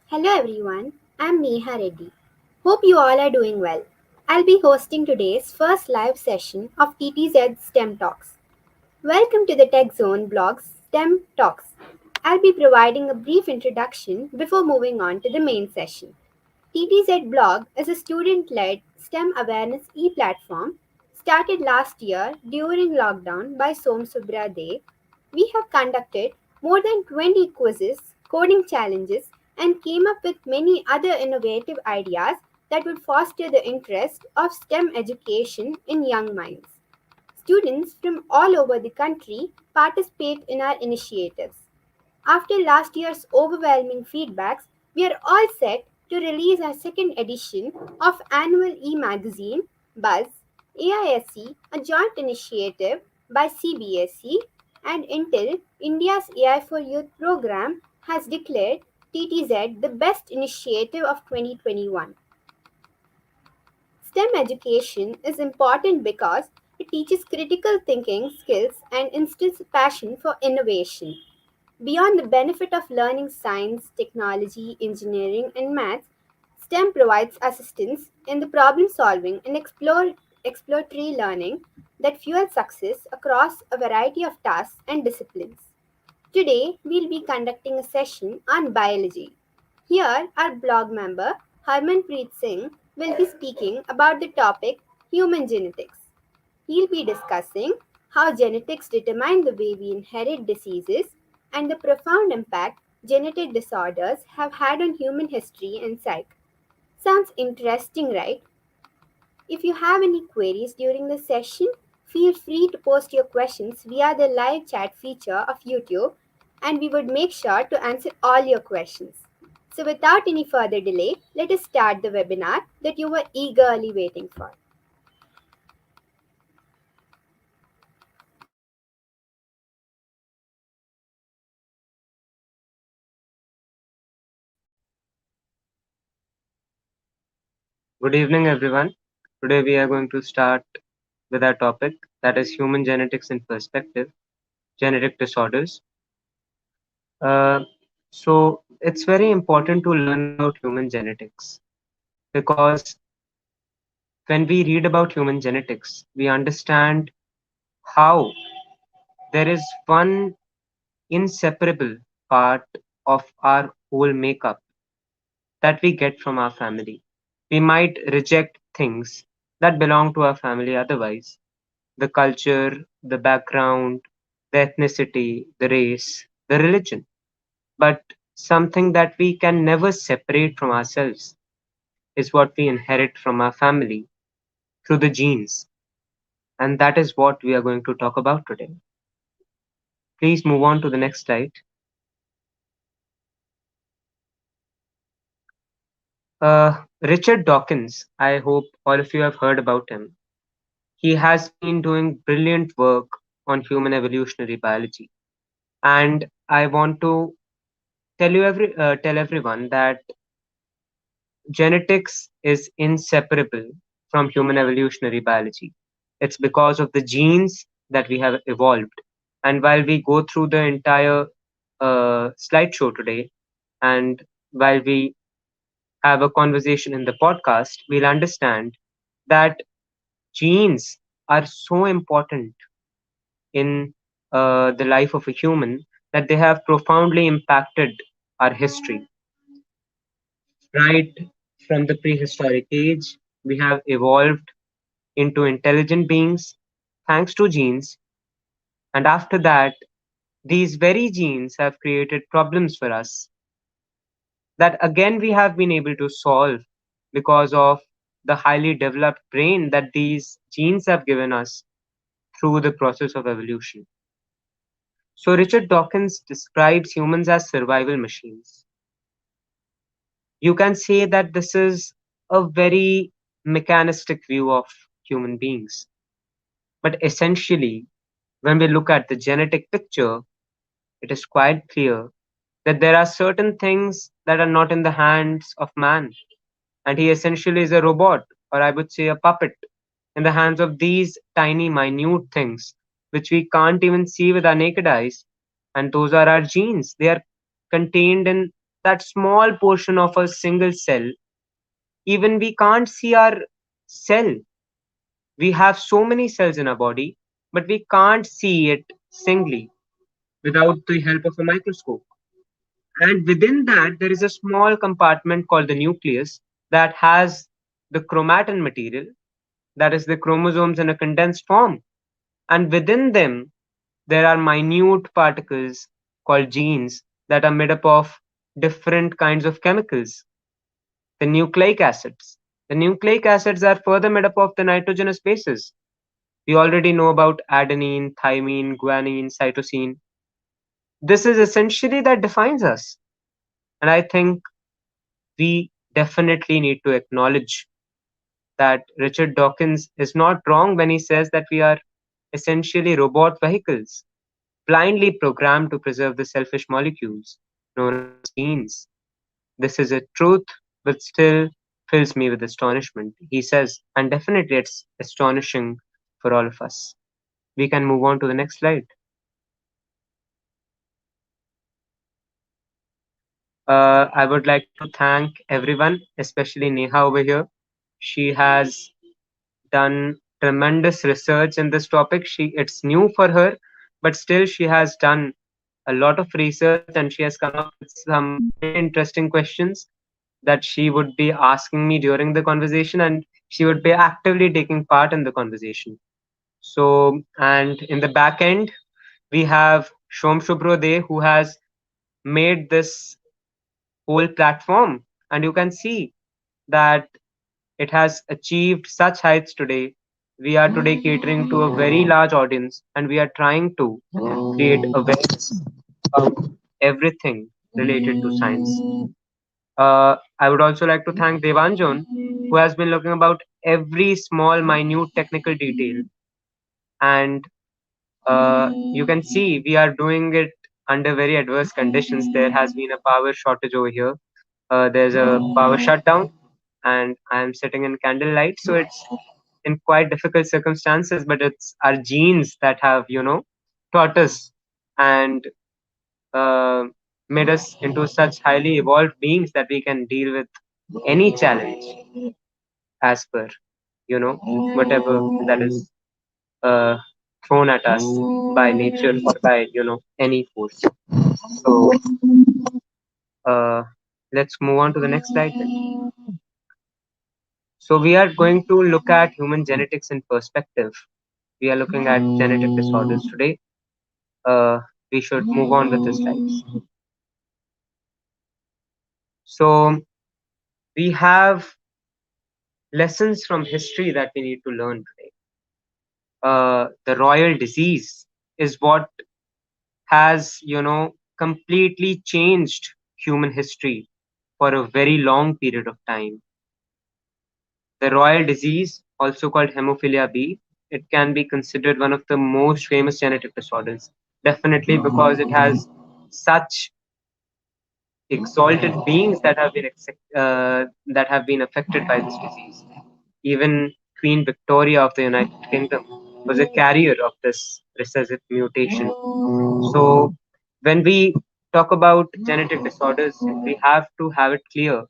Hello everyone, I'm Neha Reddy. Hope you all are doing well. I'll be hosting today's first live session of TTZ Stem Talks. Welcome to the Tech Zone blog's Stem Talks. I'll be providing a brief introduction before moving on to the main session. TTZ Blog is a student led STEM awareness e platform started last year during lockdown by Som Subra Dev. We have conducted more than 20 quizzes, coding challenges, and came up with many other innovative ideas that would foster the interest of STEM education in young minds. Students from all over the country participate in our initiatives. After last year's overwhelming feedbacks, we are all set to release our second edition of annual e-magazine Buzz AISC, a joint initiative by CBSE and Intel. India's AI for Youth program has declared TTZ the best initiative of 2021. STEM education is important because it teaches critical thinking skills and instills a passion for innovation. Beyond the benefit of learning science, technology, engineering, and maths, STEM provides assistance in the problem solving and exploratory learning that fuel success across a variety of tasks and disciplines. Today, we'll be conducting a session on biology. Here, our blog member Harmanpreet Singh will be speaking about the topic human genetics. He'll be discussing how genetics determine the way we inherit diseases and the profound impact genetic disorders have had on human history and psyche. Sounds interesting, right? If you have any queries during the session, feel free to post your questions via the live chat feature of YouTube and we would make sure to answer all your questions. So, without any further delay, let us start the webinar that you were eagerly waiting for. Good evening, everyone. Today we are going to start with our topic that is human genetics in perspective, genetic disorders. Uh, so it's very important to learn about human genetics because when we read about human genetics, we understand how there is one inseparable part of our whole makeup that we get from our family. We might reject things that belong to our family otherwise, the culture, the background, the ethnicity, the race, the religion. But something that we can never separate from ourselves is what we inherit from our family through the genes. And that is what we are going to talk about today. Please move on to the next slide. Richard Dawkins, I hope all of you have heard about him. He has been doing brilliant work on human evolutionary biology. And I want to tell everyone that genetics is inseparable from human evolutionary biology. It's because of the genes that we have evolved. And while we go through the entire slideshow today, and while we have a conversation in the podcast, we'll understand that genes are so important in the life of a human that they have profoundly impacted our history. Right from the prehistoric age, we have evolved into intelligent beings thanks to genes, and after that, these very genes have created problems for us that again we have been able to solve because of the highly developed brain that these genes have given us through the process of evolution. So, Richard Dawkins describes humans as survival machines. You can say that this is a very mechanistic view of human beings. But essentially, when we look at the genetic picture, it is quite clear that there are certain things that are not in the hands of man. And he essentially is a robot, or I would say a puppet, in the hands of these tiny, minute things, which we can't even see with our naked eyes. And those are our genes. They are contained in that small portion of a single cell. Even we can't see our cell. We have so many cells in our body, but we can't see it singly without the help of a microscope. And within that, there is a small compartment called the nucleus that has the chromatin material, that is the chromosomes in a condensed form. And within them, there are minute particles called genes that are made up of different kinds of chemicals, the nucleic acids. The nucleic acids are further made up of the nitrogenous bases. We already know about adenine, thymine, guanine, cytosine. This is essentially that defines us. And I think we definitely need to acknowledge that Richard Dawkins is not wrong when he says that we are essentially robot vehicles, blindly programmed to preserve the selfish molecules known as genes. This is a truth, but still fills me with astonishment, he says, and definitely it's astonishing for all of us. We can move on to the next slide. I would like to thank everyone, especially Neha over here. She has done tremendous research in this topic. It's new for her, but still she has done a lot of research and she has come up with some very interesting questions that she would be asking me during the conversation, and she would be actively taking part in the conversation. So, and in the back end, we have Shom Shubhrode, who has made this whole platform, and you can see that it has achieved such heights today. We are today catering to a very large audience, and we are trying to create awareness about everything related to science. I would also like to thank Devanjan, who has been looking about every small, minute technical detail. And you can see we are doing it under very adverse conditions. There has been a power shortage over here. There's a power shutdown, and I'm sitting in candlelight, so it's in quite difficult circumstances. But it's our genes that have, taught us and uh, made us into such highly evolved beings that we can deal with any challenge as per, whatever that is uh, thrown at us by nature or by, any force. So uh, let's move on to the next slide then. So we are going to look at human genetics in perspective. We are looking at genetic disorders today. Uh, we should move on with the slides. So we have lessons from history that we need to learn today. The royal disease is what has, completely changed human history for a very long period of time. The royal disease, also called hemophilia B, it can be considered one of the most famous genetic disorders. Definitely because it has such exalted beings that have that have been affected by this disease. Even Queen Victoria of the United Kingdom was a carrier of this recessive mutation. So when we talk about genetic disorders, we have to have it clear.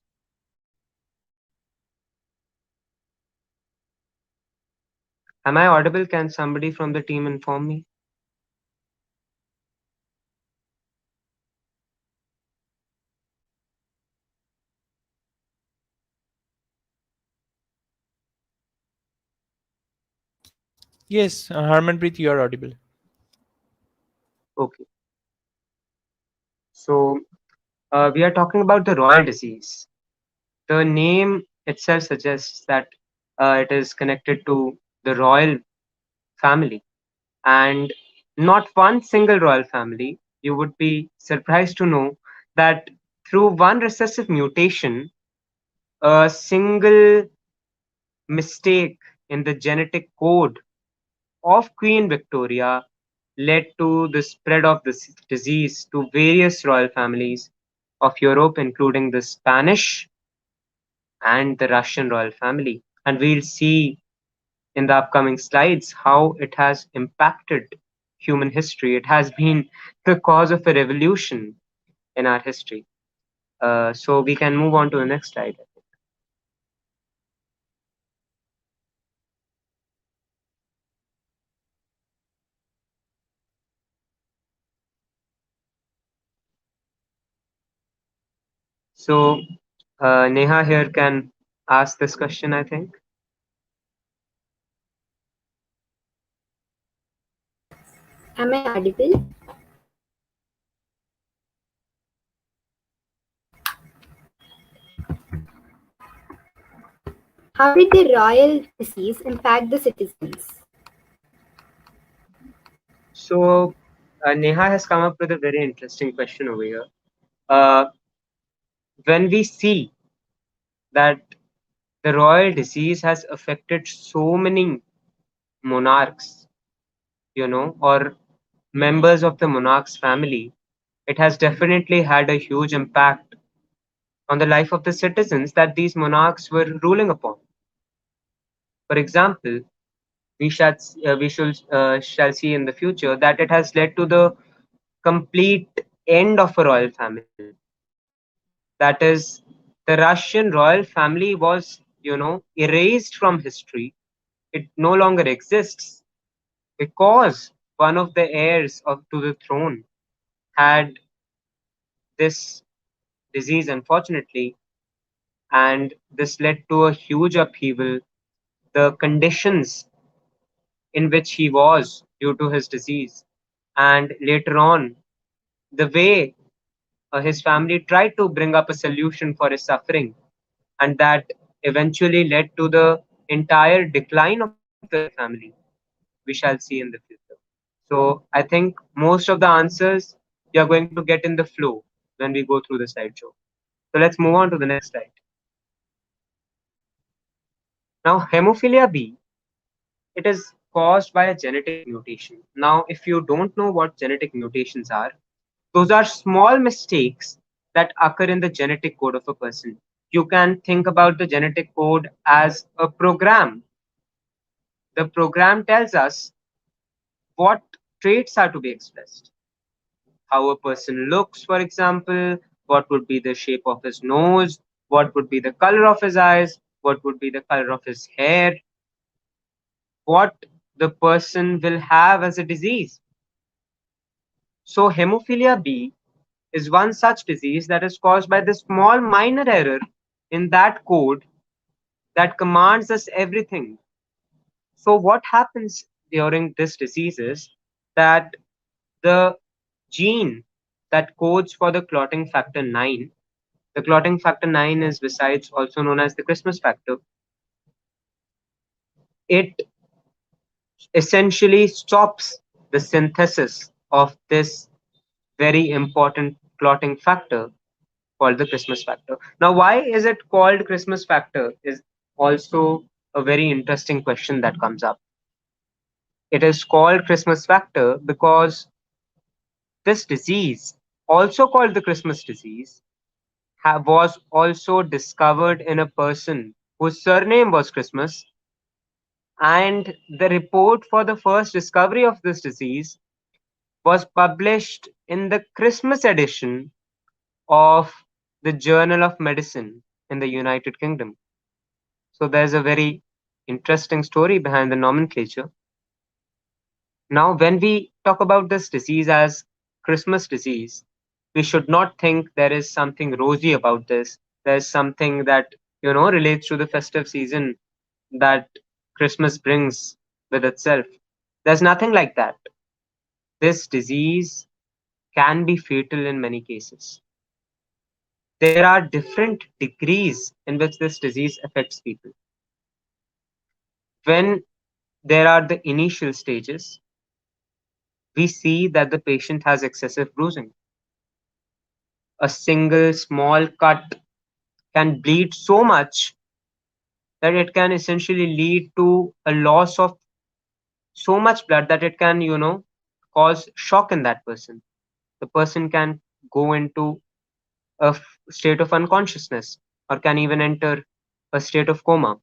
Am I audible? Can somebody from the team inform me? Yes, Harmanpreet, you are audible. Okay. So we are talking about the royal disease. The name itself suggests that it is connected to the royal family, and not one single royal family. You would be surprised to know that through one recessive mutation, a single mistake in the genetic code of Queen Victoria led to the spread of this disease to various royal families of Europe, including the Spanish and the Russian royal family. And we'll see in the upcoming slides how it has impacted human history. It has been the cause of a revolution in our history. So we can move on to the next slide. So Neha here can ask this question, I think. Am I audible? How did the royal disease impact the citizens? So Neha has come up with a very interesting question over here. Uh, when we see that the royal disease has affected so many monarchs, or members of the monarch's family, it has definitely had a huge impact on the life of the citizens that these monarchs were ruling upon. For example, we shall see in the future that it has led to the complete end of a royal family. That is, the Russian royal family was, erased from history. It no longer exists because one of the heirs to the throne had this disease, unfortunately, and this led to a huge upheaval. The conditions in which he was due to his disease, and later on, the way his family tried to bring up a solution for his suffering, and that eventually led to the entire decline of the royal family, we shall see in the future. So I think most of the answers you're going to get in the flow when we go through the slideshow. So let's move on to the next slide. Now, hemophilia B, it is caused by a genetic mutation. Now, if you don't know what genetic mutations are, those are small mistakes that occur in the genetic code of a person. You can think about the genetic code as a program. The program tells us what traits are to be expressed, how a person looks, for example, what would be the shape of his nose, what would be the color of his eyes, what would be the color of his hair, what the person will have as a disease. So, hemophilia B is one such disease that is caused by the small minor error in that code that commands us everything. So, what happens during this disease is that the gene that codes for the clotting factor 9, the clotting factor 9 is besides also known as the Christmas factor, it essentially stops the synthesis of this very important clotting factor called the Christmas factor. Now, why is it called Christmas factor is also a very interesting question that comes up. It is called Christmas factor because this disease, also called the Christmas disease, was also discovered in a person whose surname was Christmas, and the report for the first discovery of this disease was published in the Christmas edition of the Journal of Medicine in the United Kingdom. So there's a very interesting story behind the nomenclature. Now, when we talk about this disease as Christmas disease, we should not think there is something rosy about this. There's something that, relates to the festive season that Christmas brings with itself. There's nothing like that. This disease can be fatal in many cases. There are different degrees in which this disease affects people. When there are the initial stages, we see that the patient has excessive bruising. A single small cut can bleed so much that it can essentially lead to a loss of so much blood that it can, cause shock in that person. The person can go into a state of unconsciousness or can even enter a state of coma.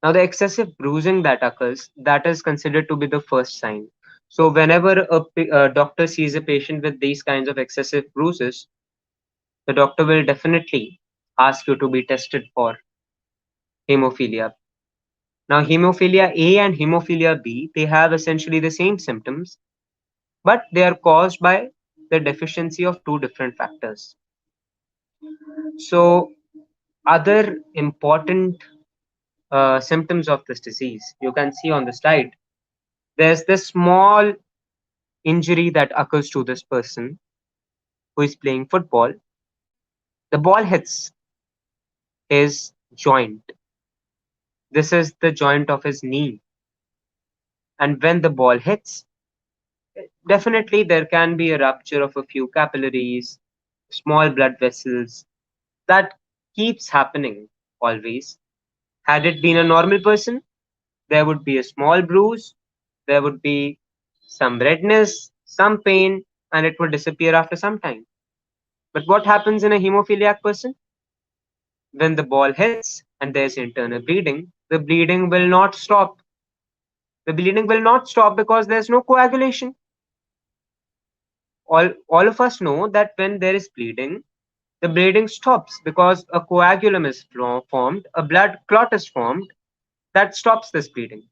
Now, the excessive bruising that occurs, that is considered to be the first sign. So, whenever a doctor sees a patient with these kinds of excessive bruises, the doctor will definitely ask you to be tested for hemophilia. Now, hemophilia A and hemophilia B, they have essentially the same symptoms, but they are caused by the deficiency of two different factors. So, other important symptoms of this disease, you can see on the slide, there's this small injury that occurs to this person who is playing football. The ball hits his joint. This is the joint of his knee. And when the ball hits, definitely there can be a rupture of a few capillaries, small blood vessels. That keeps happening always. Had it been a normal person, there would be a small bruise, there would be some redness, some pain, and it would disappear after some time. But what happens in a hemophiliac person? When the ball hits and there's internal bleeding, the bleeding will not stop. The bleeding will not stop because there's no coagulation. All of us know that when there is bleeding, the bleeding stops because a coagulum is formed, a blood clot is formed that stops this bleeding.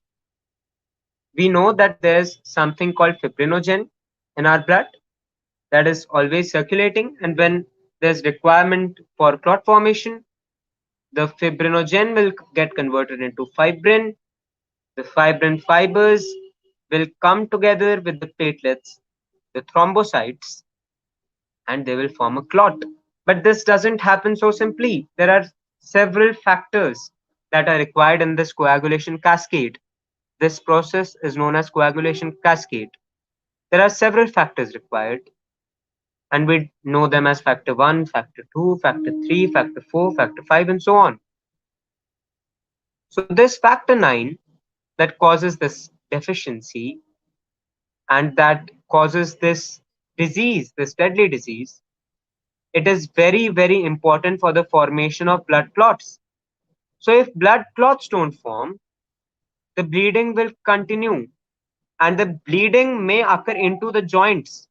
We know that there's something called fibrinogen in our blood that is always circulating, and when there's requirement for clot formation, the fibrinogen will get converted into fibrin. The fibrin fibers will come together with the platelets, the thrombocytes, and they will form a clot. But this doesn't happen so simply. There are several factors that are required in this coagulation cascade. This process is known as coagulation cascade. There are several factors required, and we know them as factor 1, factor 2, factor 3, factor 4, factor 5, and so on. So, this factor 9 that causes this deficiency and that causes this disease, this deadly disease, it is very, very important for the formation of blood clots. So, if blood clots don't form, the bleeding will continue and the bleeding may occur into the joints.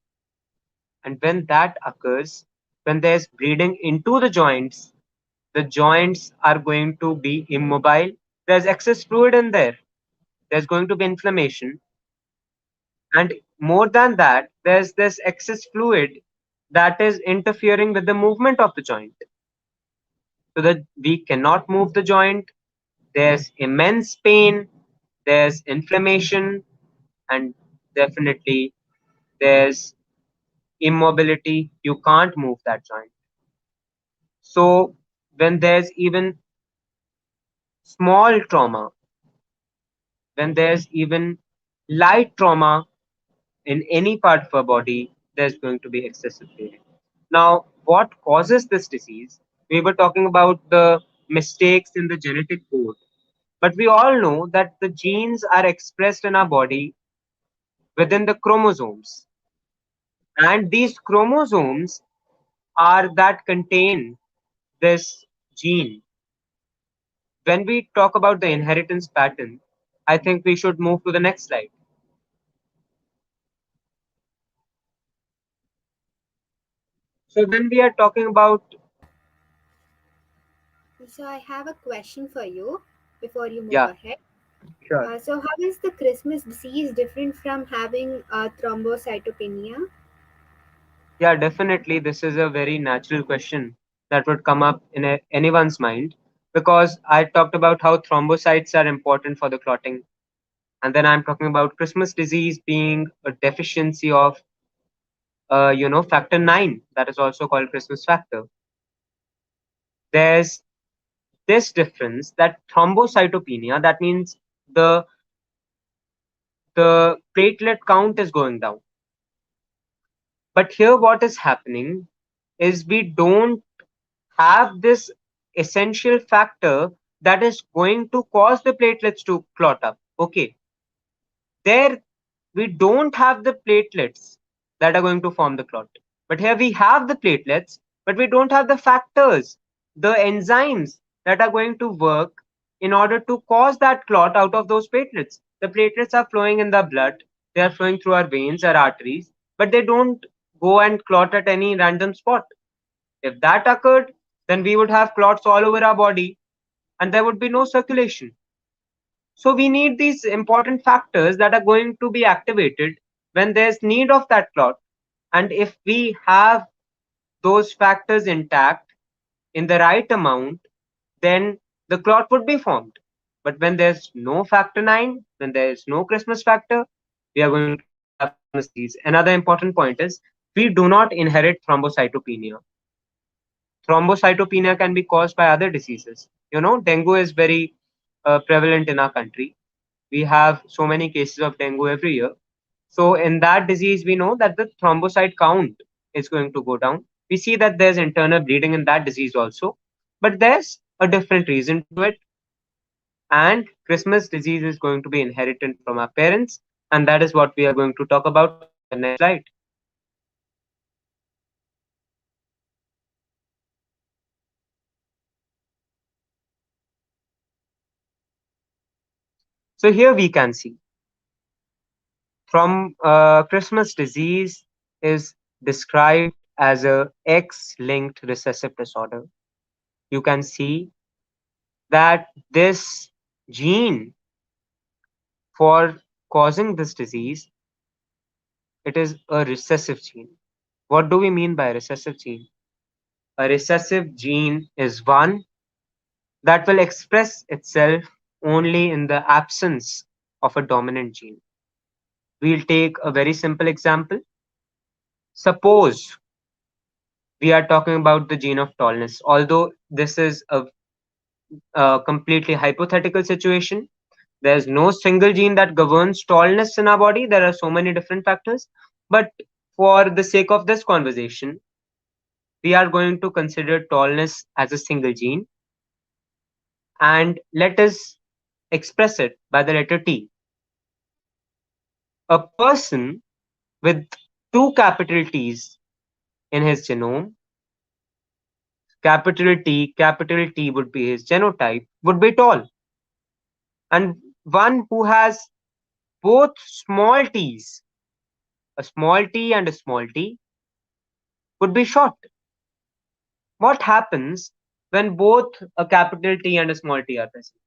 And when that occurs, when there's bleeding into the joints are going to be immobile. There's excess fluid in there. There's going to be inflammation. And more than that, there's this excess fluid that is interfering with the movement of the joint. So that we cannot move the joint. There's immense pain, there's inflammation, and definitely there's immobility. You can't move that joint. So when there's even small trauma, when there's even light trauma in any part of our body, there's going to be excessive bleeding. Now, what causes this disease? We were talking about the mistakes in the genetic code, but we all know that the genes are expressed in our body within the chromosomes, and these chromosomes are that contain this gene. When we talk about the inheritance pattern, I think we should move to the next slide. So when we are talking about, So I have a question for you before you move yeah, ahead. sure. So how is the Christmas disease different from having thrombocytopenia? Yeah, definitely. This is a very natural question that would come up in anyone's mind because I talked about how thrombocytes are important for the clotting. And then I'm talking about Christmas disease being a deficiency of, factor 9, that is also called Christmas factor. There's this difference that thrombocytopenia, that means the the platelet count is going down. But here, what is happening is we don't have this essential factor that is going to cause the platelets to clot up. Okay, there we don't have the platelets that are going to form the clot. But here we have the platelets, but we don't have the factors, the enzymes that are going to work in order to cause that clot out of those platelets. The platelets are flowing in the blood, they are flowing through our veins, our arteries, but they don't go and clot at any random spot. If that occurred, then we would have clots all over our body and there would be no circulation. So we need these important factors that are going to be activated when there's need of that clot. And if we have those factors intact in the right amount, then the clot would be formed. But when there's no factor 9, when there is no Christmas factor, we are going to have Christmas disease. Another important point is we do not inherit thrombocytopenia. Thrombocytopenia can be caused by other diseases. Dengue is very prevalent in our country. We have so many cases of dengue every year. So in that disease, we know that the thrombocyte count is going to go down. We see that there's internal bleeding in that disease also, but there's a different reason to it. And Christmas disease is going to be inherited from our parents, and that is what we are going to talk about in the next slide. So here we can see from Christmas disease is described as a X-linked recessive disorder. You can see that this gene for causing this disease, it is a recessive gene. What do we mean by recessive gene? A recessive gene is one that will express itself only in the absence of a dominant gene. We'll take a very simple example. Suppose we are talking about the gene of tallness, although this is a completely hypothetical situation. There's no single gene that governs tallness in our body. There are so many different factors. But for the sake of this conversation, we are going to consider tallness as a single gene and let us express it by the letter T. A person with two capital T's in his genome, capital T would be his genotype, would be tall. And one who has both small t's, a small t and a small t, would be short. What happens when both a capital T and a small t are present?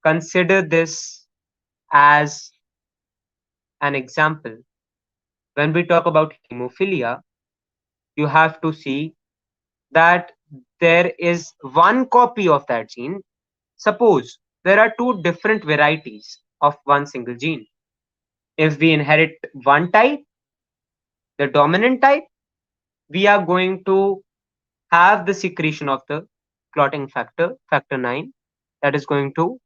Consider this as an example. When we talk about hemophilia, you have to see that there is one copy of that gene. Suppose there are two different varieties of one single gene. If we inherit one type, the dominant type, we are going to have the secretion of the clotting factor, factor 9, that is going to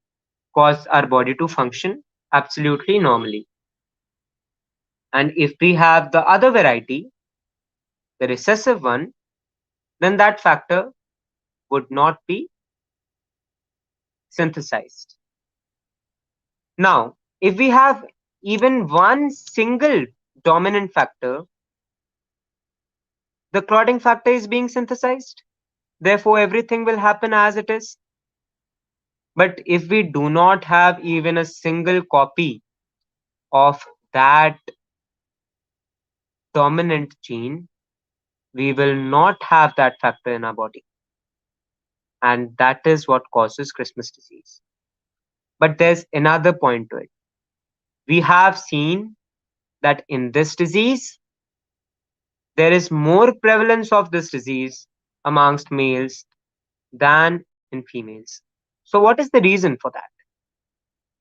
cause our body to function absolutely normally. And if we have the other variety, the recessive one, then that factor would not be synthesized. Now, if we have even one single dominant factor, the clotting factor is being synthesized. Therefore, everything will happen as it is. But if we do not have even a single copy of that dominant gene, we will not have that factor in our body. And that is what causes Christmas disease. But there's another point to it. We have seen that in this disease, there is more prevalence of this disease amongst males than in females. So, what is the reason for that?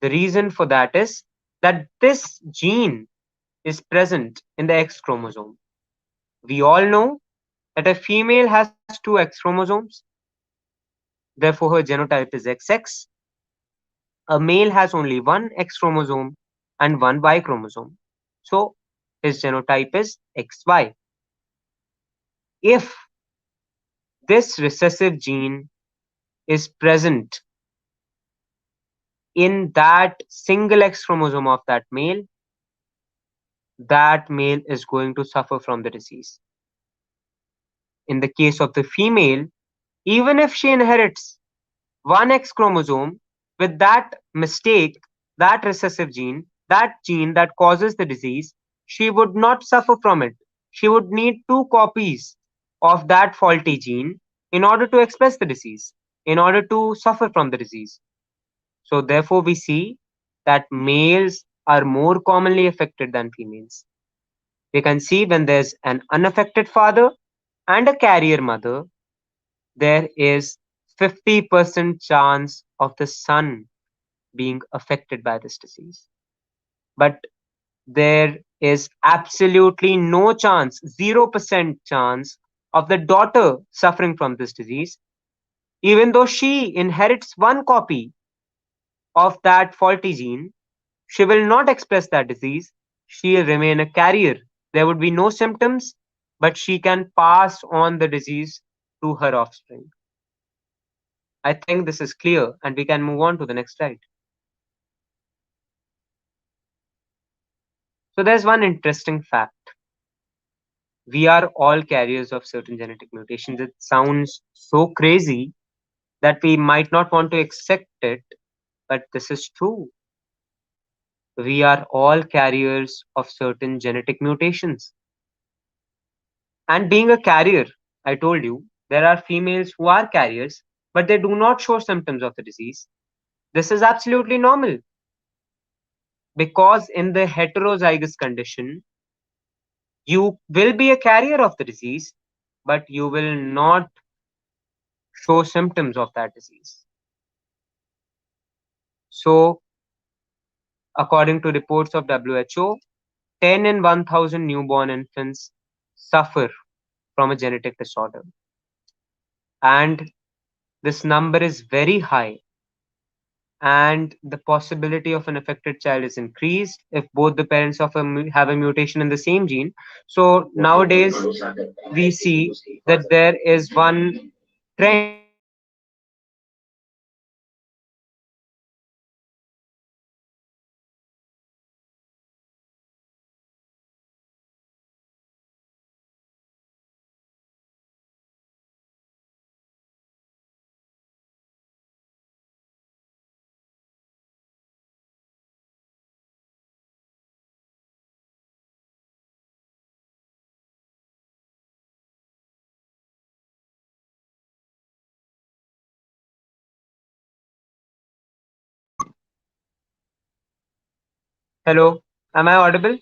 The reason for that is that this gene is present in the X chromosome. We all know that a female has two X chromosomes, therefore her genotype is XX. A male has only one X chromosome and one Y chromosome, so his genotype is XY. If this recessive gene is present in that single X chromosome of that male is going to suffer from the disease. In the case of the female, even if she inherits one X chromosome with that mistake, that recessive gene, that gene that causes the disease, she would not suffer from it. she would need two copies of that faulty gene in order to express the disease, in order to suffer from the disease. So, therefore, we see that males are more commonly affected than females. We can see when there's an unaffected father and a carrier mother, there is 50% chance of the son being affected by this disease. But there is absolutely no chance, 0% chance of the daughter suffering from this disease, even though she inherits one copy of that faulty gene. She will not express that disease. She'll remain a carrier. There would be no symptoms, but she can pass on the disease to her offspring. I think this is clear, and we can move on to the next slide. So, there's one interesting fact. We are all carriers of certain genetic mutations. It sounds so crazy that we might not want to accept it, but this is true. We are all carriers of certain genetic mutations. And being a carrier, I told you, there are females who are carriers, but they do not show symptoms of the disease. This is absolutely normal because in the heterozygous condition, you will be a carrier of the disease, but you will not show symptoms of that disease. So, according to reports of WHO, 10 in 1,000 newborn infants suffer from a genetic disorder. And this number is very high, and the possibility of an affected child is increased if both the parents have a mutation in the same gene. So nowadays, we see that there is one trend where hello, am I audible?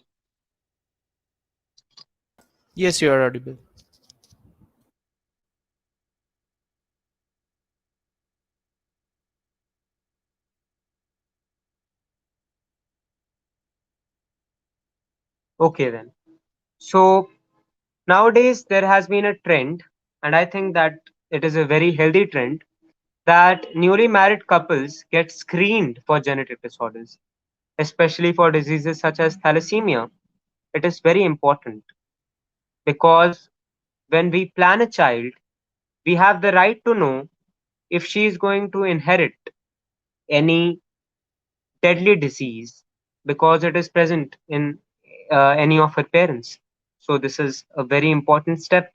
Yes, you are audible. Okay then. So nowadays there has been a trend, and I think that it is a very healthy trend, that newly married couples get screened for genetic disorders, especially for diseases such as thalassemia. It is very important because when we plan a child, we have the right to know if she is going to inherit any deadly disease because it is present in any of her parents. So, this is a very important step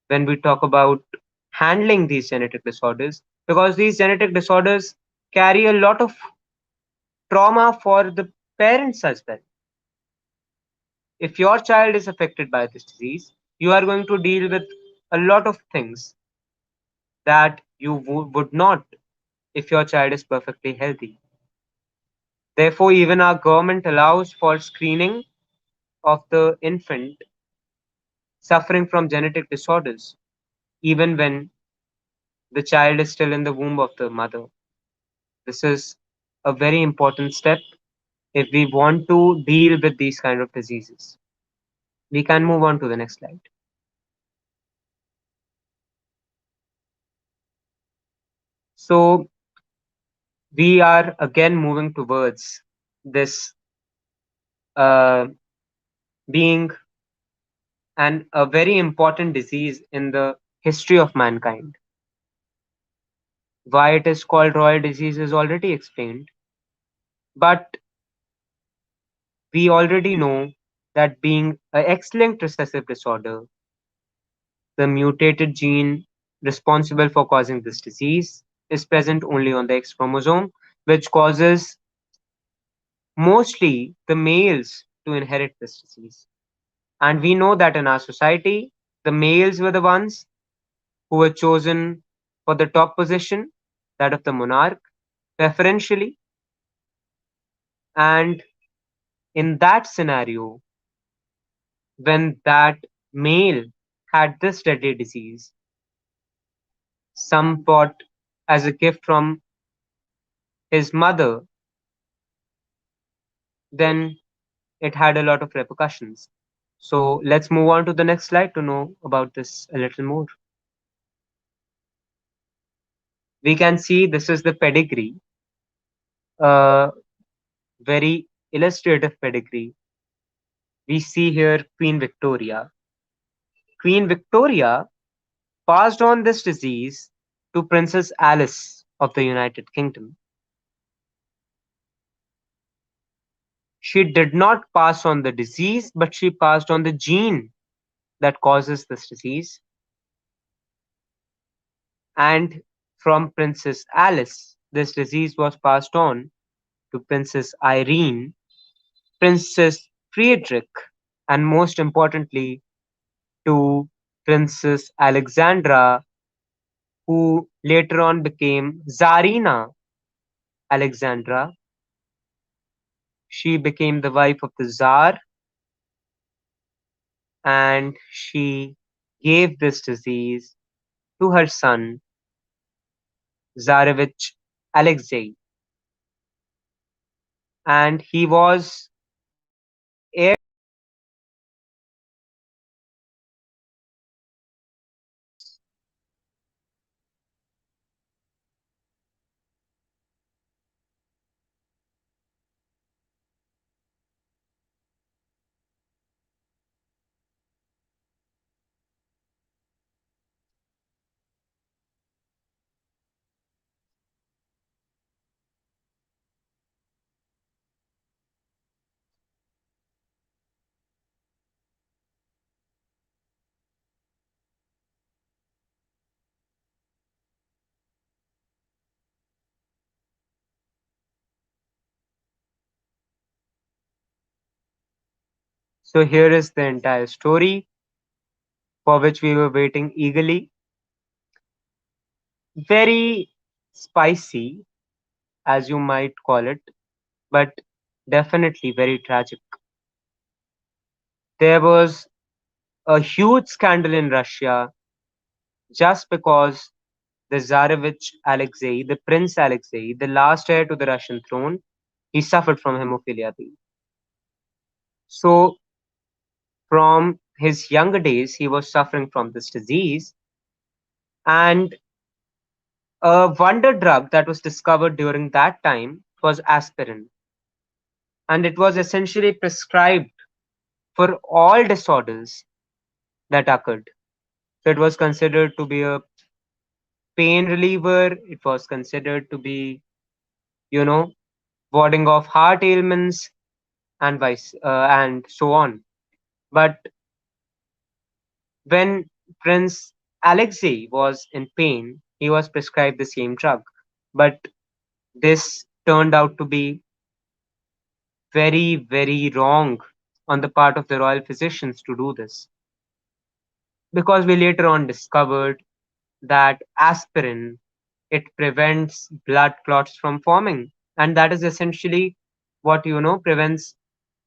when we talk about handling these genetic disorders, because these genetic disorders carry a lot of trauma for the parents as well. If your child is affected by this disease, you are going to deal with a lot of things that you would not if your child is perfectly healthy. Therefore, even our government allows for screening of the infant suffering from genetic disorders, even when the child is still in the womb of the mother. This is a very important step if we want to deal with these kind of diseases. We can move on to the next slide. So, we are again moving towards this uh, being a very important disease in the history of mankind. Why it is called royal disease is already explained, but we already know that being an X-linked recessive disorder, the mutated gene responsible for causing this disease is present only on the X chromosome, which causes mostly the males to inherit this disease. And we know that in our society, the males were the ones who were chosen for the top position, that of the monarch, preferentially. And in that scenario, when that male had this deadly disease, some bought as a gift from his mother, then it had a lot of repercussions. So let's move on to the next slide to know about this a little more. We can see this is the pedigree, a very illustrative pedigree. We see here Queen Victoria. Queen Victoria passed on this disease to Princess Alice of the United Kingdom. She did not pass on the disease, but she passed on the gene that causes this disease. And from Princess Alice, this disease was passed on to Princess Irene, Princess Friedrich, and most importantly, to Princess Alexandra, who later on became Tsarina Alexandra. She became the wife of the Tsar, and she gave this disease to her son, Tsarevich Alexei. And he was heir. So here is the entire story for which we were waiting eagerly. Very spicy, as you might call it, but definitely very tragic. There was a huge scandal in Russia just because the Tsarevich Alexei, the Prince Alexei, the last heir to the Russian throne, he suffered from hemophilia B. So, from his younger days, he was suffering from this disease, and a wonder drug that was discovered during that time was aspirin, and it was essentially prescribed for all disorders that occurred. So, it was considered to be a pain reliever, it was considered to be, you know, warding off heart ailments and so on. But when Prince Alexei was in pain, he was prescribed the same drug. But this turned out to be very, very wrong on the part of the royal physicians to do this. Because we later on discovered that aspirin, it prevents blood clots from forming. And that is essentially what prevents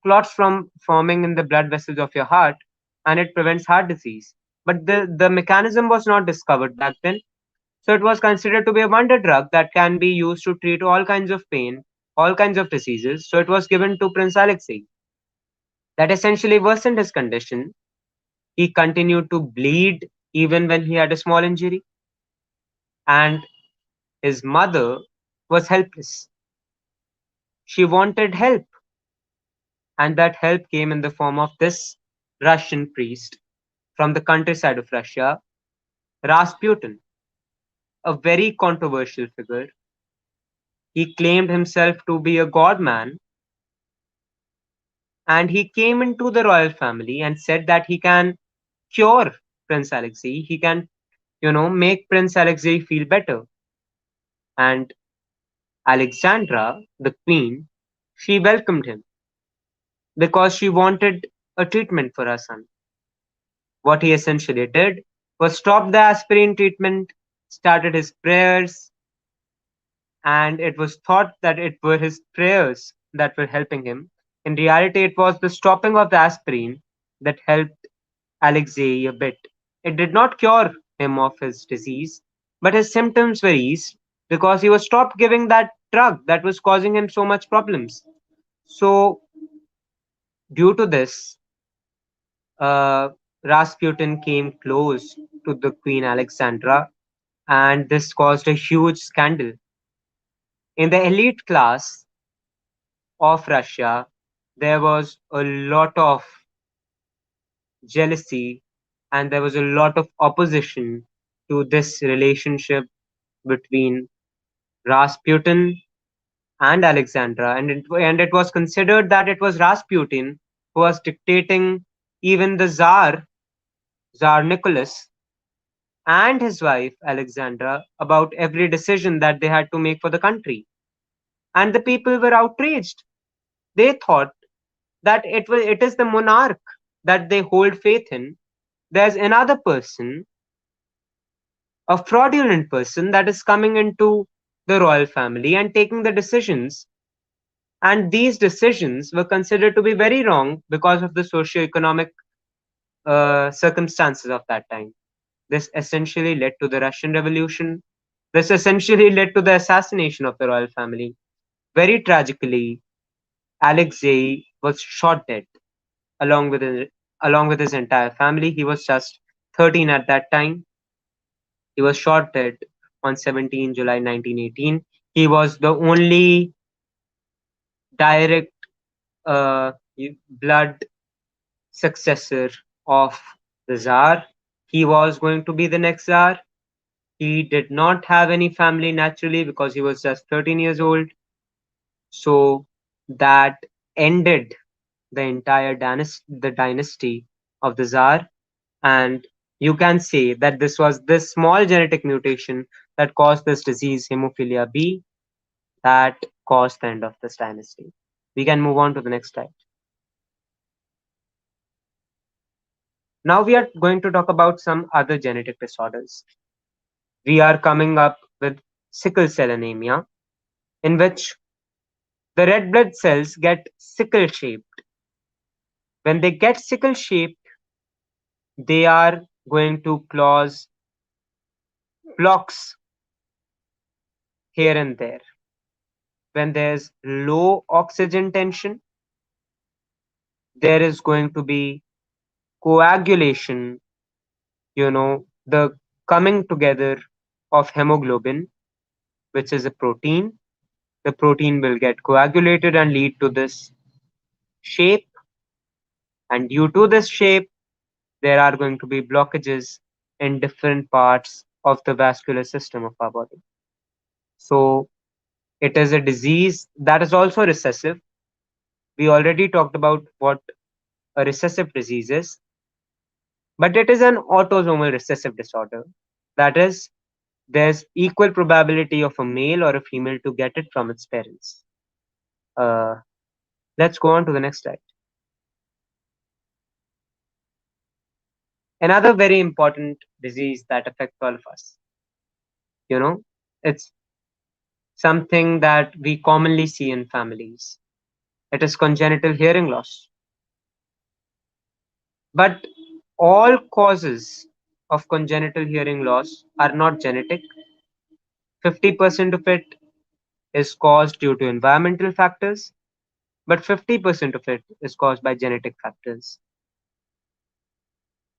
clots from forming in the blood vessels of your heart, and it prevents heart disease. But the mechanism was not discovered back then. So it was considered to be a wonder drug that can be used to treat all kinds of pain, all kinds of diseases. So it was given to Prince Alexei. That essentially worsened his condition. He continued to bleed even when he had a small injury, and his mother was helpless. She wanted help, and that help came in the form of this Russian priest from the countryside of Russia, Rasputin, a very controversial figure. He claimed himself to be a god man, and he came into the royal family and said that he can cure Prince Alexei. He can, make Prince Alexei feel better. And Alexandra, the queen, she welcomed him because she wanted a treatment for her son. What he essentially did was stop the aspirin treatment, started his prayers, and it was thought that it were his prayers that were helping him. In reality, it was the stopping of the aspirin that helped Alexei a bit. It did not cure him of his disease, but his symptoms were eased because he was stopped giving that drug that was causing him so much problems. So, due to this, uh, Rasputin came close to the Queen Alexandra, and this caused a huge scandal. In the elite class of Russia, there was a lot of jealousy and there was a lot of opposition to this relationship between Rasputin and Alexandra, and it was considered that it was Rasputin who was dictating even the Tsar Nicholas, and his wife Alexandra about every decision that they had to make for the country. And the people were outraged. They thought that it is the monarch that they hold faith in. There's another person, a fraudulent person that is coming into the royal family and taking the decisions. And these decisions were considered to be very wrong because of the socio-economic circumstances of that time. This essentially led to the Russian Revolution. This essentially led to the assassination of the royal family. Very tragically, Alexei was shot dead along with his entire family. He was just 13 at that time. He was shot dead on 17 July 1918. He was the only direct uh, blood successor of the Tsar. He was going to be the next Tsar. He did not have any family naturally because he was just 13 years old. So that ended the entire dynasty of the Tsar. And you can say that this was this small genetic mutation that caused this disease, hemophilia B, that caused the end of this dynasty. We can move on to the next slide. Now we are going to talk about some other genetic disorders. We are coming up with sickle cell anemia, in which the red blood cells get sickle shaped. When they get sickle shaped, they are going to cause blocks here and there. When there's low oxygen tension, there is going to be coagulation, the coming together of hemoglobin, which is a protein. The protein will get coagulated and lead to this shape. And due to this shape, there are going to be blockages in different parts of the vascular system of our body. So it is a disease that is also recessive. We already talked about what a recessive disease is, but it is an autosomal recessive disorder. That is, there's equal probability of a male or a female to get it from its parents. Uh, let's go on to the next slide. Another very important disease that affects all of us. It's something that we commonly see in families. It is congenital hearing loss. But all causes of congenital hearing loss are not genetic. 50% of it is caused due to environmental factors, but 50% of it is caused by genetic factors.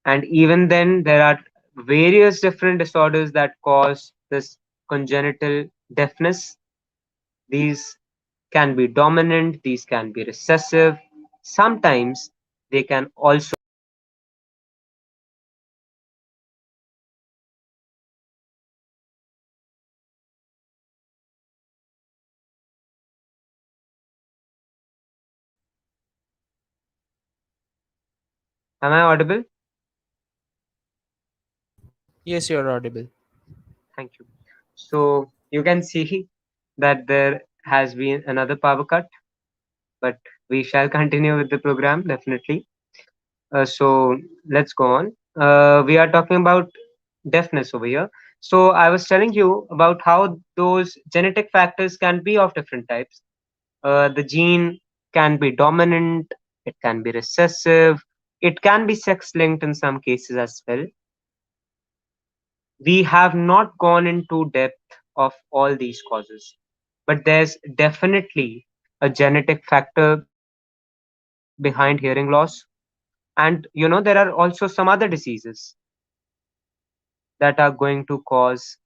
And even then, there are various different disorders that cause this congenital deafness. These can be dominant, these can be recessive. Sometimes they can also. Am I audible? Yes, you are audible. Thank you. So you can see that there has been another power cut, but we shall continue with the program definitely. So let's go on. We are talking about deafness over here. So I was telling you about how those genetic factors can be of different types. The gene can be dominant, it can be recessive, it can be sex linked in some cases as well. We have not gone into depth of all these causes, but there's definitely a genetic factor behind hearing loss. And there are also some other diseases that are going to cause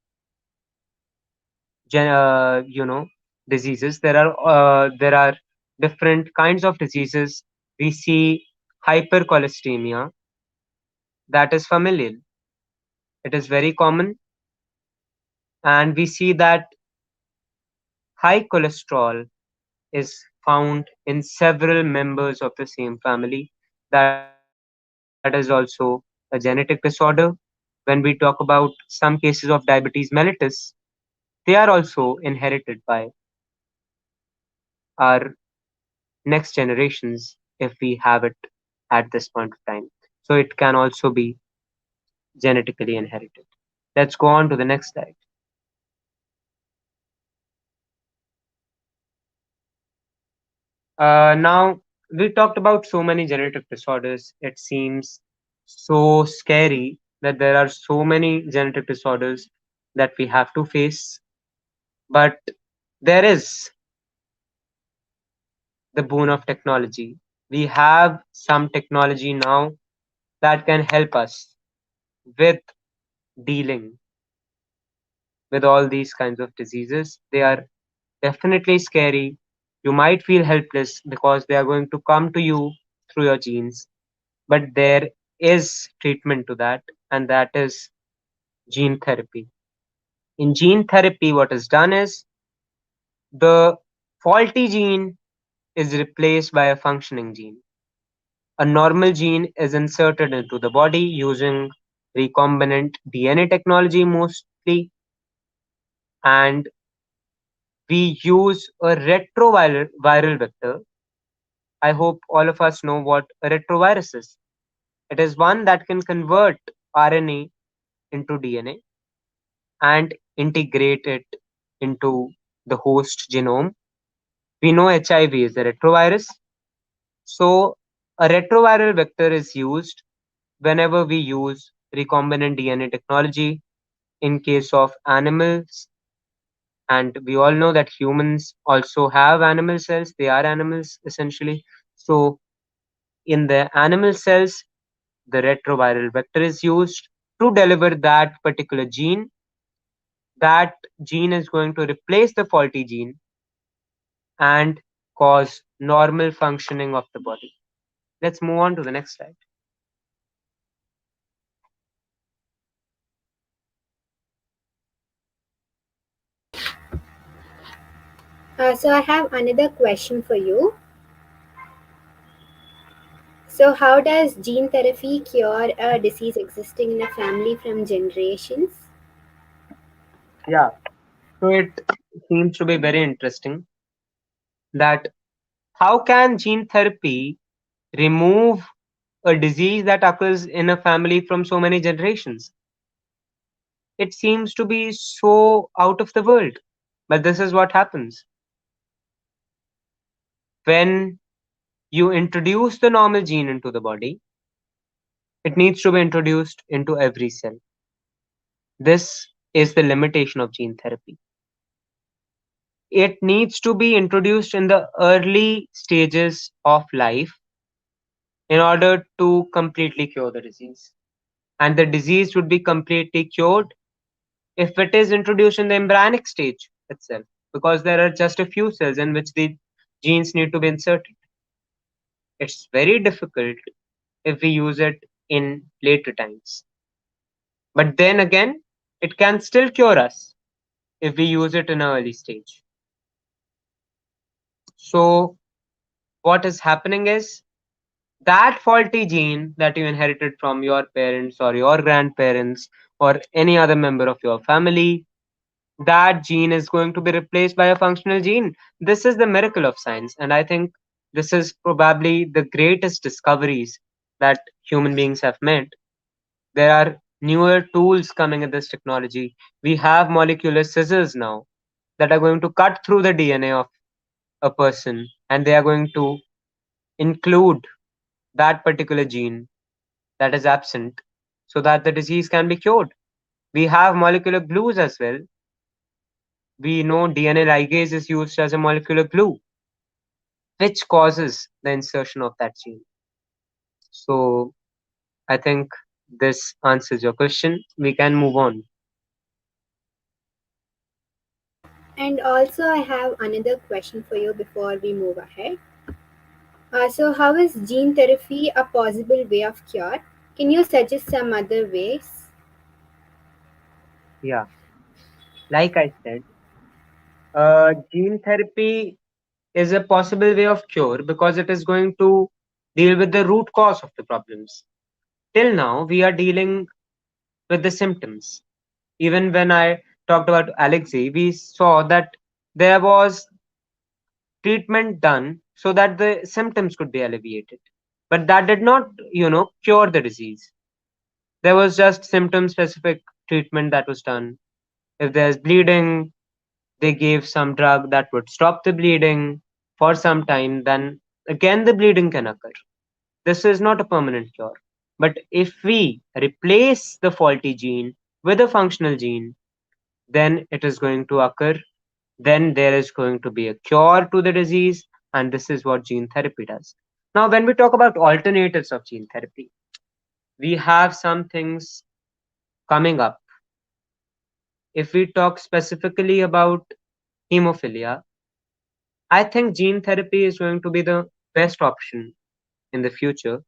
diseases. There are different kinds of diseases. We see hypercholesteremia, that is familial. It is very common, and we see that high cholesterol is found in several members of the same family. That is also a genetic disorder. When we talk about some cases of diabetes mellitus, they are also inherited by our next generations if we have it at this point of time. So it can also be genetically inherited. Let's go on to the next slide. Now, we talked about so many genetic disorders. It seems so scary that there are so many genetic disorders that we have to face. But there is the boon of technology. We have some technology now that can help us with dealing with all these kinds of diseases. They are definitely scary. You might feel helpless because they are going to come to you through your genes, but there is treatment to that, and that is gene therapy. In gene therapy, what is done is the faulty gene is replaced by a functioning gene. A normal gene is inserted into the body using recombinant DNA technology mostly, and we use a retroviral vector. I hope all of us know what a retrovirus is. It is one that can convert RNA into DNA and integrate it into the host genome. We know HIV is a retrovirus. So, a retroviral vector is used whenever we use recombinant DNA technology in case of animals. And we all know that humans also have animal cells, they are animals essentially. So, in the animal cells, the retroviral vector is used to deliver that particular gene. That gene is going to replace the faulty gene and cause normal functioning of the body. Let's move on to the next slide. So I have another question for you. So how does gene therapy cure a disease existing in a family from generations? Yeah. So it seems to be very interesting that how can gene therapy remove a disease that occurs in a family from so many generations? It seems to be so out of the world. But this is what happens when you introduce the normal gene into the body. It needs to be introduced into every cell. This is the limitation of gene therapy. It needs to be introduced in the early stages of life in order to completely cure the disease. And the disease would be completely cured if it is introduced in the embryonic stage itself, because there are just a few cells in which the genes need to be inserted. It's very difficult if we use it in later times. But then again, it can still cure us if we use it in an early stage. So, what is happening is that faulty gene that you inherited from your parents or your grandparents or any other member of your family, that gene is going to be replaced by a functional gene. This is the miracle of science, and I think this is probably the greatest discoveries that human beings have made. There are newer tools coming in this technology. We have molecular scissors now that are going to cut through the DNA of a person, and they are going to include that particular gene that is absent so that the disease can be cured. We have molecular glues as well. We know DNA ligase is used as a molecular glue, which causes the insertion of that gene. So I think this answers your question. We can move on. And also, I have another question for you before we move ahead. So, how is gene therapy a possible way of cure? Can you suggest some other ways? Yeah, like I said, gene therapy is a possible way of cure because it is going to deal with the root cause of the problems. Till now, we are dealing with the symptoms. Even when I talked about AleXZavesa, we saw that there was treatment done so that the symptoms could be alleviated. But that did not, cure the disease. There was just symptom specific treatment that was done. If there's bleeding, they gave some drug that would stop the bleeding for some time, then again the bleeding can occur. This is not a permanent cure. But if we replace the faulty gene with a functional gene, then it is going to occur. Then there is going to be a cure to the disease, and this is what gene therapy does. Now, when we talk about alternatives of gene therapy, we have some things coming up. If we talk specifically about hemophilia, I think gene therapy is going to be the best option in the future,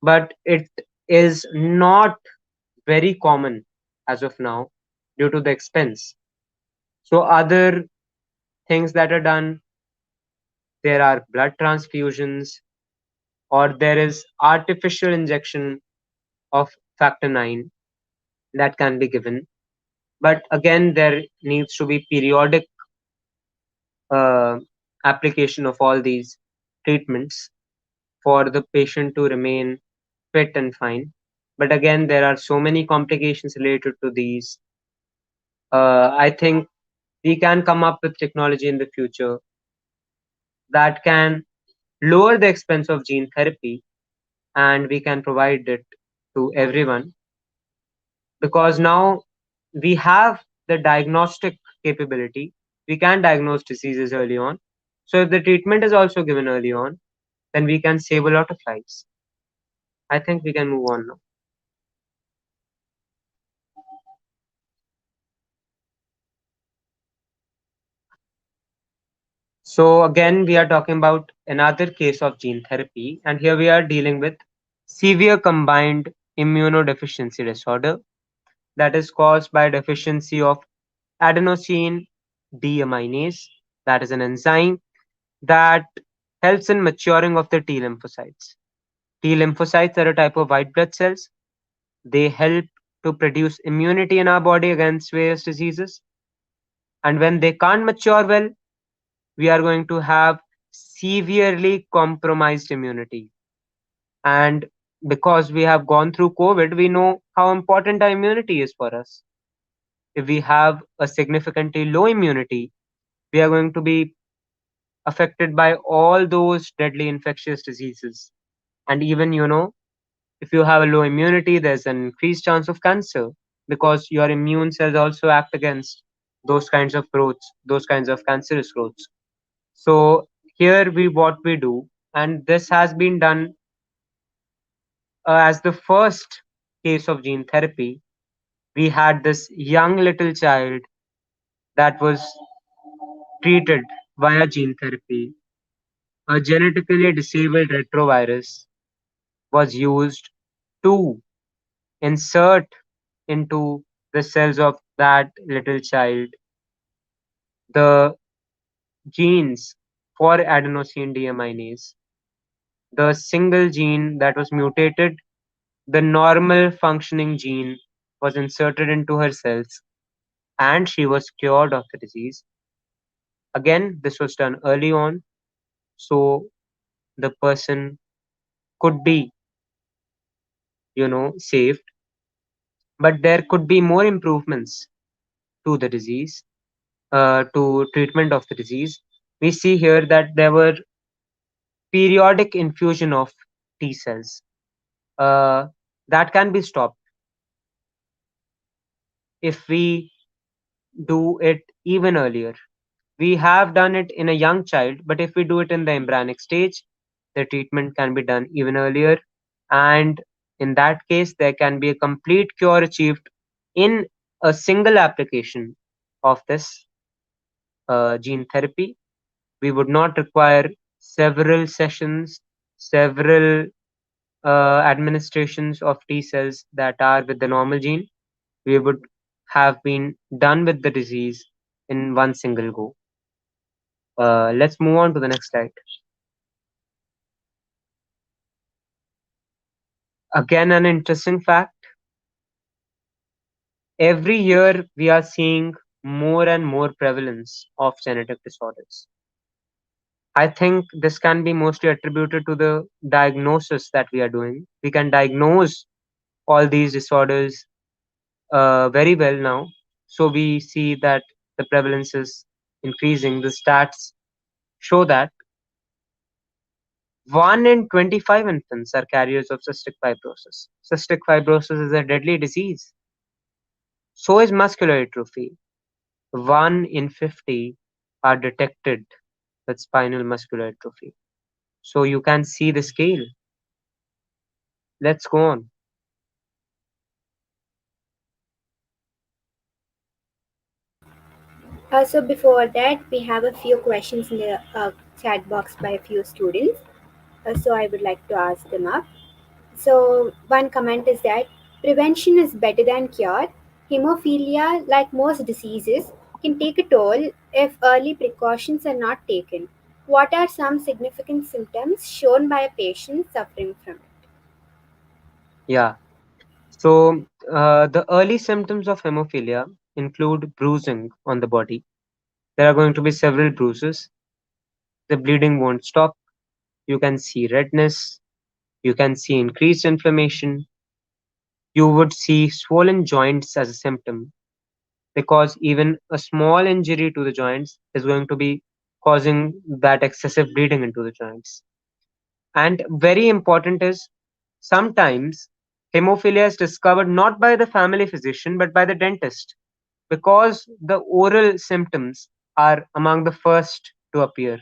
but it is not very common as of now due to the expense. So, other things that are done, there are blood transfusions, or there is artificial injection of factor 9 that can be given. But again, there needs to be periodic uh, application of all these treatments for the patient to remain fit and fine. But again, there are so many complications related to these. I think we can come up with technology in the future that can lower the expense of gene therapy, and we can provide it to everyone because now we have the diagnostic capability. We can diagnose diseases early on. So if the treatment is also given early on, then we can save a lot of lives. I think we can move on now. So again, we are talking about another case of gene therapy, and here we are dealing with severe combined immunodeficiency disorder that is caused by deficiency of adenosine deaminase, that is an enzyme that helps in maturing of the T lymphocytes. T lymphocytes are a type of white blood cells. They help to produce immunity in our body against various diseases. And when they can't mature well, we are going to have severely compromised immunity. And because we have gone through COVID, we know how important our immunity is for us. If we have a significantly low immunity, we are going to be affected by all those deadly infectious diseases. And even, if you have a low immunity, there's an increased chance of cancer because your immune cells also act against those kinds of growths, those kinds of cancerous growths. So here we what we do, and this has been done as the first case of gene therapy. We had this young little child that was treated via gene therapy. A genetically disabled retrovirus was used to insert into the cells of that little child the genes for adenosine deaminase. The single gene that was mutated, the normal functioning gene, was inserted into her cells and she was cured of the disease. Again, this was done early on, so the person could be, saved. but there could be more improvements to the disease, to treatment of the disease. We see here that there were periodic infusion of T cells that can be stopped if we do it even earlier. We have done it in a young child, but if we do it in the embryonic stage, the treatment can be done even earlier. And in that case, there can be a complete cure achieved in a single application of this gene therapy. We would not require several sessions, several administrations of T cells that are with the normal gene. We would have been done with the disease in one single go. Let's move on to the next slide. Again, an interesting fact. Every year, we are seeing more and more prevalence of genetic disorders. I think this can be mostly attributed to the diagnosis that we are doing. We can diagnose all these disorders very well now. So we see that the prevalence is increasing. The stats show that 1 in 25 infants are carriers of cystic fibrosis. Cystic fibrosis is a deadly disease. So is muscular atrophy. 1 in 50 are detected with spinal muscular atrophy. So you can see the scale. Let's go on. So before that, we have a few questions in the chat box by a few students. So I would like to ask them up. So one comment is that prevention is better than cure. Hemophilia, like most diseases, can take a toll if early precautions are not taken. What are some significant symptoms shown by a patient suffering from it? Yeah. So the early symptoms of hemophilia include bruising on the body. There are going to be several bruises. The bleeding won't stop. You can see redness. You can see increased inflammation. You would see swollen joints as a symptom because even a small injury to the joints is going to be causing that excessive bleeding into the joints. And very important is sometimes hemophilia is discovered not by the family physician but by the dentist because the oral symptoms are among the first to appear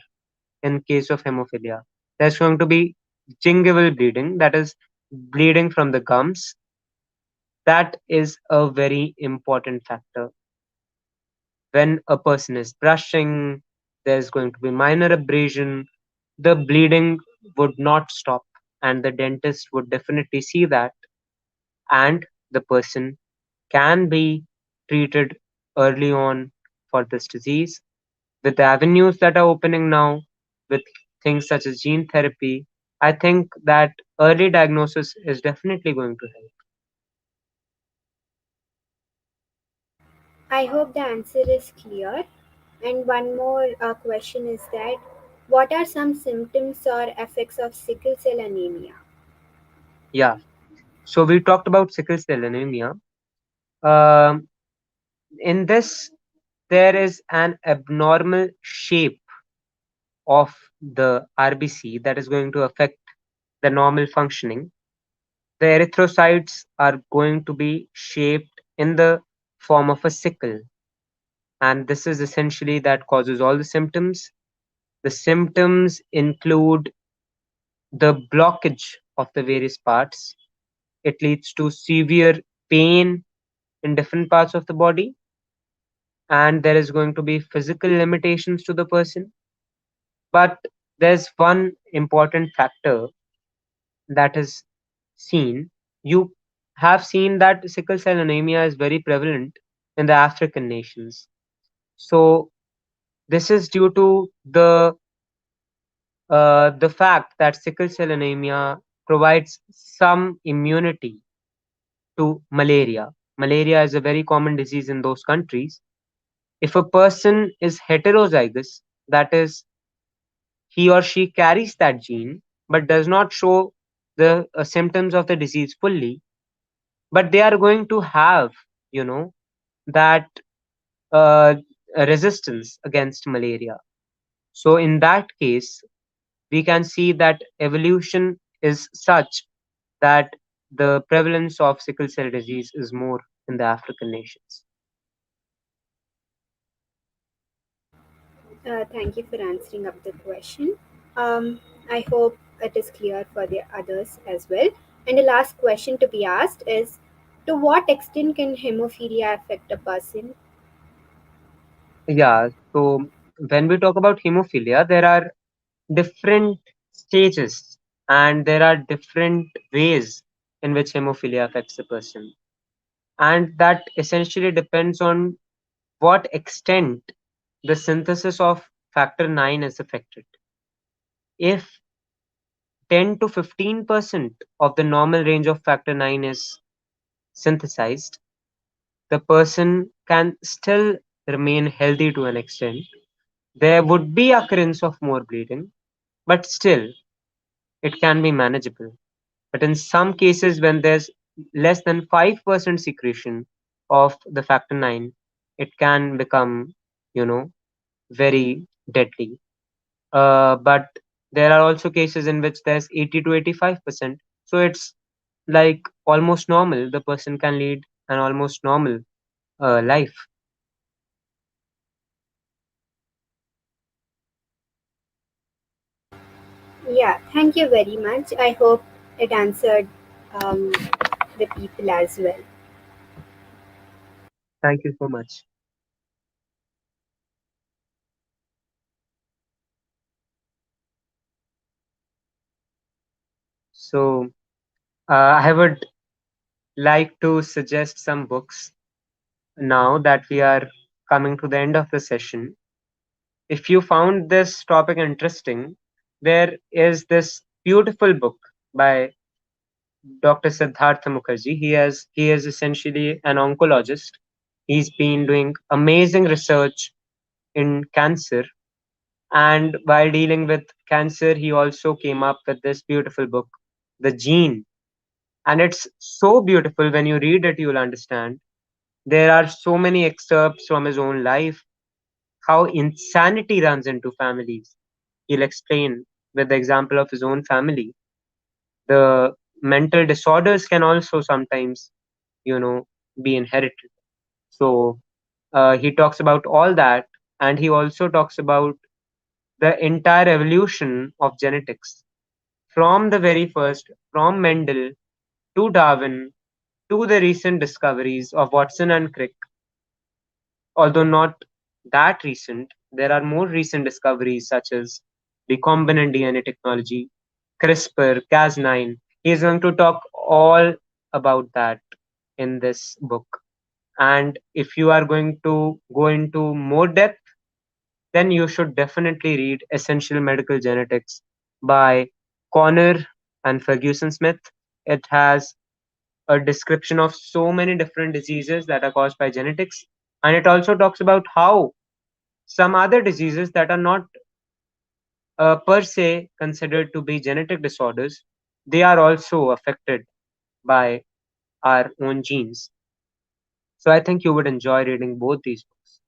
in case of hemophilia. There's going to be gingival bleeding, that is bleeding from the gums. That is a very important factor. When a person is brushing, there's going to be minor abrasion, the bleeding would not stop, and the dentist would definitely see that, and the person can be treated early on for this disease with the avenues that are opening now, with things such as gene therapy. I think that early diagnosis is definitely going to help. I hope the answer is clear. And one more question is that what are some symptoms or effects of sickle cell anemia? Yeah. So we talked about sickle cell anemia. Um, in this, there is an abnormal shape of the RBC that is going to affect the normal functioning. The erythrocytes are going to be shaped in the form of a sickle, and this is essentially that causes all the symptoms. The symptoms include the blockage of the various parts. It leads to severe pain in different parts of the body, and there is going to be physical limitations to the person. But there's one important factor that is seen. You have seen that sickle cell anemia is very prevalent in the African nations. So this is due to the fact that sickle cell anemia provides some immunity to malaria. Malaria is a very common disease in those countries. If a person is heterozygous, that is, he or she carries that gene but does not show the symptoms of the disease fully, but they are going to have, you know, that uh, resistance against malaria. So in that case, we can see that evolution is such that the prevalence of sickle cell disease is more in the African nations. Thank you for answering up the question. I hope it is clear for the others as well. And the last question to be asked is, to what extent can hemophilia affect a person? Yeah, so when we talk about hemophilia, there are different stages and there are different ways in which hemophilia affects a person. And that essentially depends on what extent the synthesis of factor 9 is affected. If 10 to 15% of the normal range of factor 9 is synthesized, the person can still remain healthy to an extent. There would be occurrence of more bleeding, but still it can be manageable. But in some cases, when there's less than 5% secretion of the factor 9, it can become, you know, very deadly. But there are also cases in which there's 80 to 85%. So it's like almost normal. The person can lead an almost normal life. Yeah, thank you very much. I hope it answered um, the people as well. Thank you so much. So I would like to suggest some books now that we are coming to the end of the session. If you found this topic interesting, there is this beautiful book by Dr. Siddhartha Mukherjee. He is essentially an oncologist. He's been doing amazing research in cancer, and while dealing with cancer, he also came up with this beautiful book, The Gene. And it's so beautiful. When you read it, you'll understand. There are so many excerpts from his own life, how insanity runs into families. He'll explain with the example of his own family. The mental disorders can also sometimes, you know, be inherited. So he talks about all that, and he also talks about the entire evolution of genetics from the very first, from Mendel to Darwin to the recent discoveries of Watson and Crick. Although not that recent, there are more recent discoveries such as recombinant DNA technology, CRISPR, Cas9. He is going to talk all about that in this book. And if you are going to go into more depth, then you should definitely read Essential Medical Genetics by Connor and Ferguson Smith. It has a description of so many different diseases that are caused by genetics. And it also talks about how some other diseases that are not per se considered to be genetic disorders, they are also affected by our own genes. So I think you would enjoy reading both these books.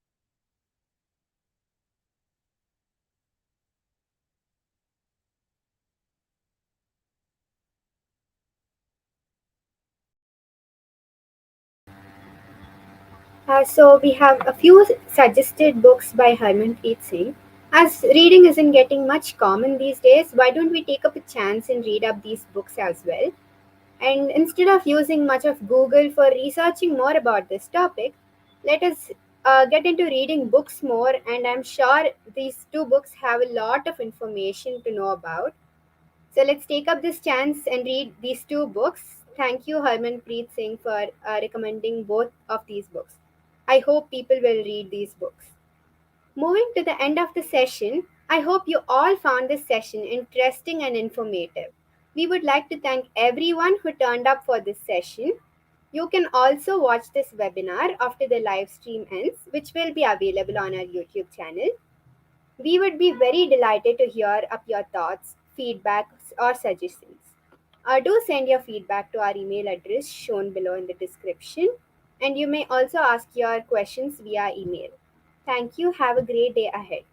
So we have a few suggested books by Harmanpreet Singh. As reading isn't getting much common these days, why don't we take up a chance and read up these books as well? And instead of using much of Google for researching more about this topic, let us get into reading books more. And I'm sure these two books have a lot of information to know about. So let's take up this chance and read these two books. Thank you, Harmanpreet Singh, for recommending both of these books. I hope people will read these books. Moving to the end of the session, I hope you all found this session interesting and informative. We would like to thank everyone who turned up for this session. You can also watch this webinar after the live stream ends, which will be available on our YouTube channel. We would be very delighted to hear up your thoughts, feedback, or suggestions. Do send your feedback to our email address shown below in the description, and you may also ask your questions via email. Thank you. Have a great day ahead.